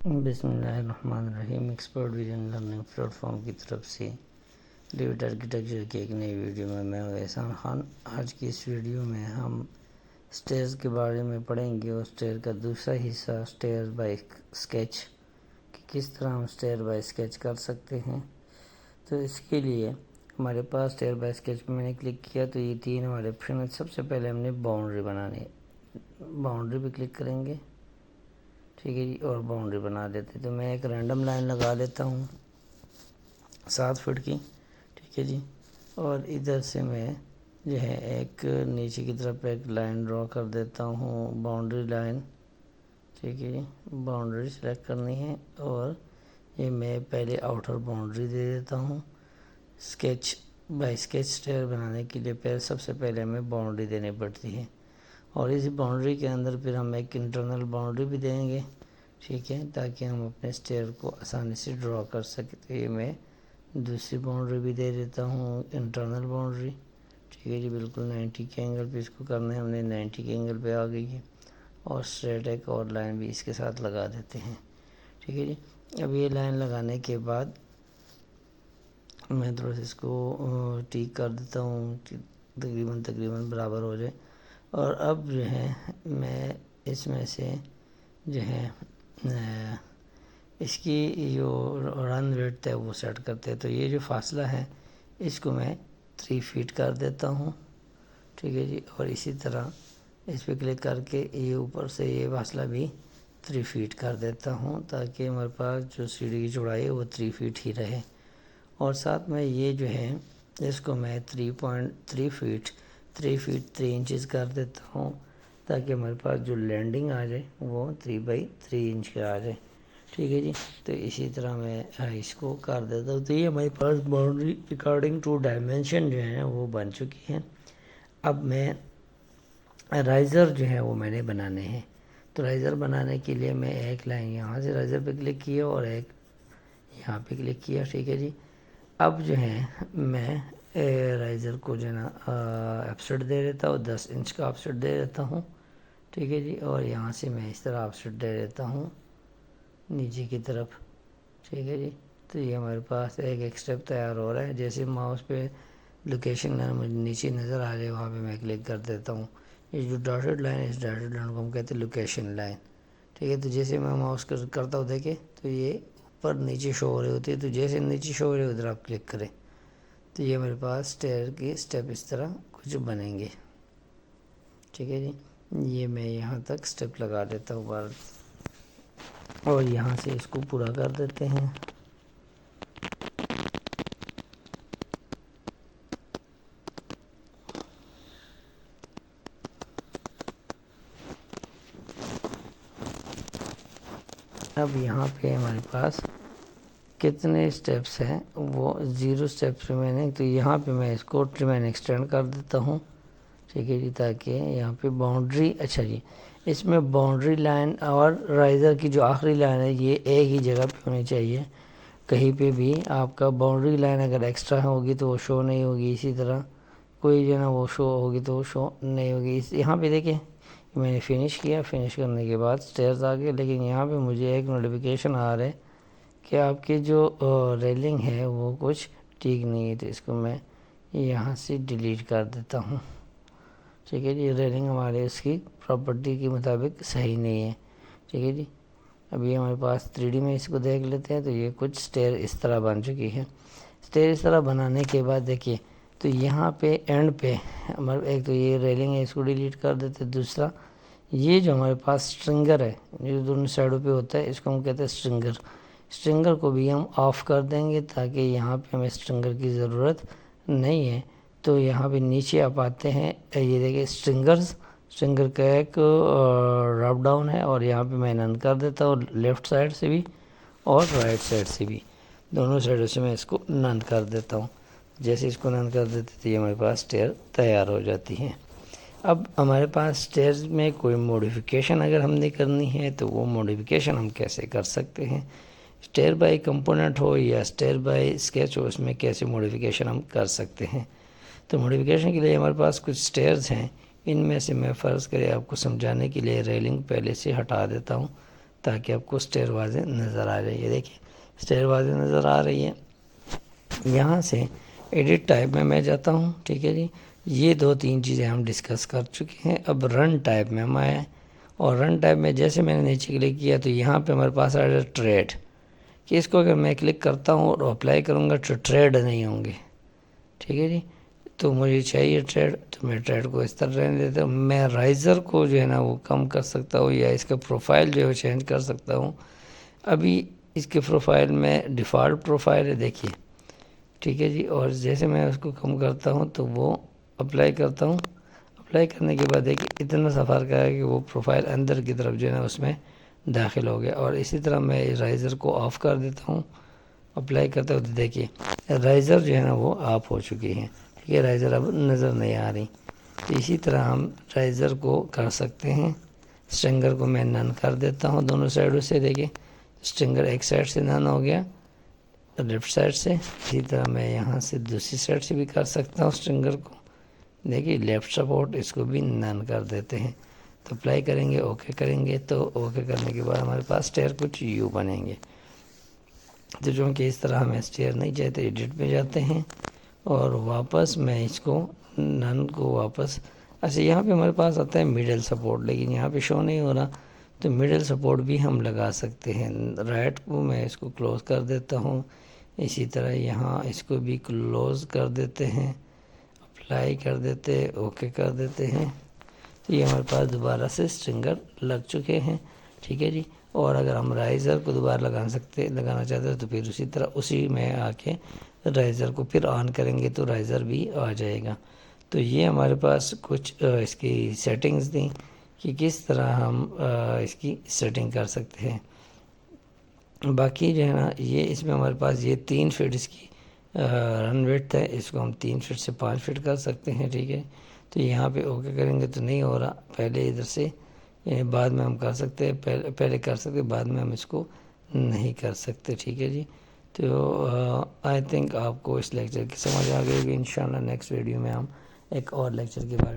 بسم اللہ الرحمن الرحیم۔ Expert vision learning plate form کی طرف سے ڈیوڈ آرکیٹیکچر کی ایک نئی ویڈیو میں ہوں احسان خان۔ آج کی اس ویڈیو میں ہم سٹیئرز کے بارے میں پڑھیں گے اور سٹیئر کا دوسرا حصہ سٹیئر بائی اسکیچ کہ کس طرح ہم سٹیئر بائی اسکیچ کر سکتے ہیں۔ تو اس کے لیے ہمارے پاس سٹیئر بائی اسکیچ پہ میں نے کلک کیا تو یہ تین ہمارے آپشن ہیں۔ سب سے پہلے ہم نے باؤنڈری بنانی ہے، باؤنڈری پہ کلک کریں گے، ٹھیک ہے جی، اور باؤنڈری بنا دیتے ہیں۔ تو میں ایک رینڈم لائن لگا لیتا ہوں 7 فٹ کی، ٹھیک ہے جی، اور ادھر سے میں جو ہے ایک نیچے کی طرف ایک لائن ڈرا کر دیتا ہوں، باؤنڈری لائن، ٹھیک ہے جی، باؤنڈری سلیکٹ کرنی ہے اور یہ میں پہلے آؤٹر باؤنڈری دے دیتا ہوں۔ اسکیچ بائی اسکیچ سٹیئر بنانے کے لیے سب سے پہلے ہمیں باؤنڈری دینی پڑتی ہے اور اس باؤنڈری کے اندر پھر ہم ایک انٹرنل باؤنڈری بھی دیں گے، ٹھیک ہے، تاکہ ہم اپنے سٹیئر کو آسانی سے ڈرا کر سکیں۔ تو یہ میں دوسری باؤنڈری بھی دے دیتا ہوں، انٹرنل باؤنڈری، ٹھیک ہے جی، بالکل 90 کے اینگل پہ اس کو کرنا ہے، ہم نے 90 کے اینگل پہ آ گئی ہے اور اسٹریٹ ایک اور لائن بھی اس کے ساتھ لگا دیتے ہیں، ٹھیک ہے جی۔ اب یہ لائن لگانے کے بعد میں تھوڑا سا اس کو ٹھیک کر دیتا ہوں، تقریباً برابر ہو جائے، اور اب جو ہے میں اس میں سے جو ہے اس کی جو رن ویڈتھ ہے وہ سیٹ کرتے ہیں۔ تو یہ جو فاصلہ ہے اس کو میں 3 فیٹ کر دیتا ہوں، ٹھیک ہے جی، اور اسی طرح اس پہ کلک کر کے یہ اوپر سے یہ فاصلہ بھی 3 فیٹ کر دیتا ہوں تاکہ ہمارے پاس جو سیڑھی کی چوڑائی ہے وہ 3 فیٹ ہی رہے، اور ساتھ میں یہ جو ہے اس کو میں 3 فیٹ 3 انچز کر دیتا ہوں تاکہ ہمارے پاس جو لینڈنگ آ جائے وہ 3x3 انچ کا آ جائے، ٹھیک ہے جی۔ تو اسی طرح میں اس کو کر دیتا ہوں۔ تو یہ ہمارے پاس باؤنڈری اکارڈنگ ٹو ڈائمینشن جو ہیں وہ بن چکی ہیں۔ اب میں رائزر جو ہے وہ میں نے بنانے ہیں، تو رائزر بنانے کے لیے میں ایک لائن یہاں سے رائزر پہ کلک کیا اور ایک یہاں پہ کلک کیا، ٹھیک ہے جی۔ اب جو ہے میں رائزر کو جو ہے نا آفسیٹ دے دیتا ہوں، 10 انچ کا آفسیٹ دے دیتا ہوں، ٹھیک ہے جی، اور یہاں سے میں اس طرح آفسیٹ دے دیتا ہوں نیچے کی طرف، ٹھیک ہے جی۔ تو یہ ہمارے پاس ایک سٹیپ تیار ہو رہا ہے۔ جیسے ماؤس پہ لوکیشن مجھے نیچے نظر آ جائے وہاں پہ میں کلک کر دیتا ہوں۔ یہ جو ڈاٹڈ لائن ہے اس ڈاٹڈ لائن کو ہم کہتے ہیں لوکیشن لائن، ٹھیک ہے۔ تو جیسے میں ماؤس کرتا ہوں دیکھیں تو یہ اوپر نیچے شو ہو رہی ہوتی ہے، تو جیسے نیچے شو ہو رہی ہے ادھر آپ کلک کریں تو یہ میرے پاس سٹیئر کی سٹیپ اس طرح کچھ بنیں گے، ٹھیک ہے جی۔ یہ میں یہاں تک سٹیپ لگا دیتا ہوں اور یہاں سے اس کو پورا کر دیتے ہیں۔ اب یہاں پہ ہمارے پاس کتنے سٹیپس ہیں، وہ 0 سٹیپس پہ میں نے، تو یہاں پہ میں اس کو ٹرم اینڈ ایکسٹینڈ کر دیتا ہوں، ٹھیک ہے جی، تاکہ یہاں پہ باؤنڈری، اچھا جی، اس میں باؤنڈری لائن اور رائزر کی جو آخری لائن ہے یہ ایک ہی جگہ پہ ہونی چاہیے۔ کہیں پہ بھی آپ کا باؤنڈری لائن اگر ایکسٹرا ہوگی تو وہ شو نہیں ہوگی، اسی طرح کوئی جو ہے نا وہ شو ہوگی تو وہ شو نہیں ہوگی۔ یہاں پہ دیکھیں میں نے فنش کیا، فنش کرنے کے بعد سٹیئرز آ گئے، لیکن یہاں پہ مجھے ایک نوٹیفیکیشن آ رہا ہے کہ آپ کی جو ریلنگ ہے وہ کچھ ٹھیک نہیں ہے، تو اس کو میں یہاں سے ڈیلیٹ کر دیتا ہوں، ٹھیک ہے جی۔ ریلنگ ہمارے اس کی پراپرٹی کے مطابق صحیح نہیں ہے، ٹھیک ہے جی۔ اب یہ ہمارے پاس 3D میں اس کو دیکھ لیتے ہیں، تو یہ کچھ سٹیئر اس طرح بن چکی ہے۔ سٹیئر اس طرح بنانے کے بعد دیکھیے تو یہاں پہ اینڈ پہ ہمارے ایک تو یہ ریلنگ ہے اس کو ڈیلیٹ کر دیتے، دوسرا یہ جو ہمارے پاس سٹرنگر ہے جو دونوں سائڈوں پہ ہوتا ہے اس کو ہم کہتے ہیں سٹرنگر کو بھی ہم آف کر دیں گے تاکہ یہاں پہ ہمیں سٹرنگر کی ضرورت نہیں ہے۔ تو یہاں پہ نیچے آپ آتے ہیں، یہ دیکھیں سٹرنگر کا ایک ڈراپ ڈاؤن ہے اور یہاں پہ میں نن کر دیتا ہوں، لیفٹ سائڈ سے بھی اور رائٹ سائڈ سے بھی، دونوں سائڈوں سے میں اس کو نن کر دیتا ہوں۔ جیسے اس کو نن کر دیتے تو یہ ہمارے پاس سٹیئر تیار ہو جاتی ہیں۔ اب ہمارے پاس سٹیئرز میں کوئی موڈیفیکیشن اگر ہم نے کرنی ہے تو وہ موڈیفیکیشن ہم کیسے کر سکتے ہیں، سٹیئر بائی کمپوننٹ ہو یا سٹیئر بائی اسکیچ ہو، اس میں کیسے موڈیفیکیشن ہم کر سکتے ہیں۔ تو موڈیفیکیشن کے لیے ہمارے پاس کچھ سٹیئرز ہیں، ان میں سے میں فرض کرے آپ کو سمجھانے کے لیے ریلنگ پہلے سے ہٹا دیتا ہوں تاکہ آپ کو اسٹیئر واضح نظر آ جائے. یہ دیکھیں اسٹیئر واضح نظر آ رہی ہے. یہاں سے ایڈٹ ٹائپ میں جاتا ہوں. ٹھیک ہے جی, یہ 2-3 چیزیں ہم ڈسکس کر چکے ہیں. اب رن ٹائپ میں ہم آئے اور رن ٹائپ میں جیسے میں نے نیچے کلک کیا تو یہاں پہ ہمارے پاس آ جائے ٹریڈ, کہ اس کو اگر میں کلک کرتا ہوں اور اپلائی کروں گا تو ٹریڈ نہیں ہوں گے. ٹھیک ہے جی, تو مجھے چاہیے ٹریڈ, تو میں ٹریڈ کو اس طرح رہنے دیتا ہوں. میں رائزر کو جو ہے نا وہ کم کر سکتا ہوں یا اس کا پروفائل جو ہے وہ چینج کر سکتا ہوں. ابھی اس کے پروفائل میں ڈیفالٹ پروفائل ہے دیکھیے. ٹھیک ہے جی, اور جیسے میں اس کو کم کرتا ہوں تو وہ اپلائی کرتا ہوں. اپلائی کرنے کے بعد دیکھیے اتنا سا فرق ہے کہ وہ پروفائل اندر کی طرف جو ہے نا اس میں داخل ہو گیا. اور اسی طرح میں رائزر کو آف کر دیتا ہوں, اپلائی کرتا ہوں تو دیکھیے رائزر جو ہے نا وہ آف ہو چکی ہیں. ٹھیک ہے, رائزر اب نظر نہیں آ رہی. تو اسی طرح ہم رائزر کو کر سکتے ہیں. اسٹرنگر کو میں نن کر دیتا ہوں دونوں سائڈوں سے. دیکھیں اسٹرنگر ایک سائڈ سے نن ہو گیا لیفٹ سائڈ سے. اسی طرح میں یہاں سے دوسری سائڈ سے بھی کر سکتا ہوں اسٹرنگر کو. دیکھیے لیفٹ سپورٹ اس کو بھی نن کر دیتے ہیں. تو اپلائی کریں گے, اوکے کریں گے, تو اوکے کرنے کے بعد ہمارے پاس اسٹیئر کچھ یوں بنیں گے. تو چونکہ اس طرح ہمیں اسٹیئر نہیں چاہتے, ایڈٹ پہ جاتے ہیں اور واپس میں اس کو نن کو واپس. اچھا یہاں پہ ہمارے پاس آتا ہے مڈل سپورٹ, لیکن یہاں پہ شو نہیں ہو رہا. تو مڈل سپورٹ بھی ہم لگا سکتے ہیں. رائٹ کو میں اس کو کلوز کر دیتا ہوں. اسی طرح یہاں اس کو بھی کلوز کر دیتے ہیں, اپلائی کر دیتے, اوکے کر دیتے ہیں. تو یہ ہمارے پاس دوبارہ سے اسٹرنگر لگ چکے ہیں. ٹھیک ہے جی, اور اگر ہم رائزر کو دوبارہ لگانا چاہتے ہیں تو پھر اسی طرح اسی میں آ کے رائزر کو پھر آن کریں گے تو رائزر بھی آ جائے گا. تو یہ ہمارے پاس کچھ اس کی سیٹنگز تھیں کہ کس طرح ہم اس کی سیٹنگ کر سکتے ہیں. باقی جو ہے نا یہ اس میں ہمارے پاس یہ 3 فٹ اس کی رن ویڈتھ ہے. اس کو ہم 3 فٹ سے 5 فٹ کر سکتے ہیں. ٹھیک ہے, تو یہاں پہ اوکے کریں گے تو نہیں ہو رہا. پہلے ادھر سے بعد میں ہم کر سکتے ہیں, پہلے کر سکتے بعد میں ہم اس کو نہیں کر سکتے. ٹھیک ہے جی, تو آئی تھنک آپ کو اس لیکچر کی سمجھ آ گئی ہوگی. انشاءاللہ نیکسٹ ویڈیو میں ہم ایک اور لیکچر کے بارے میں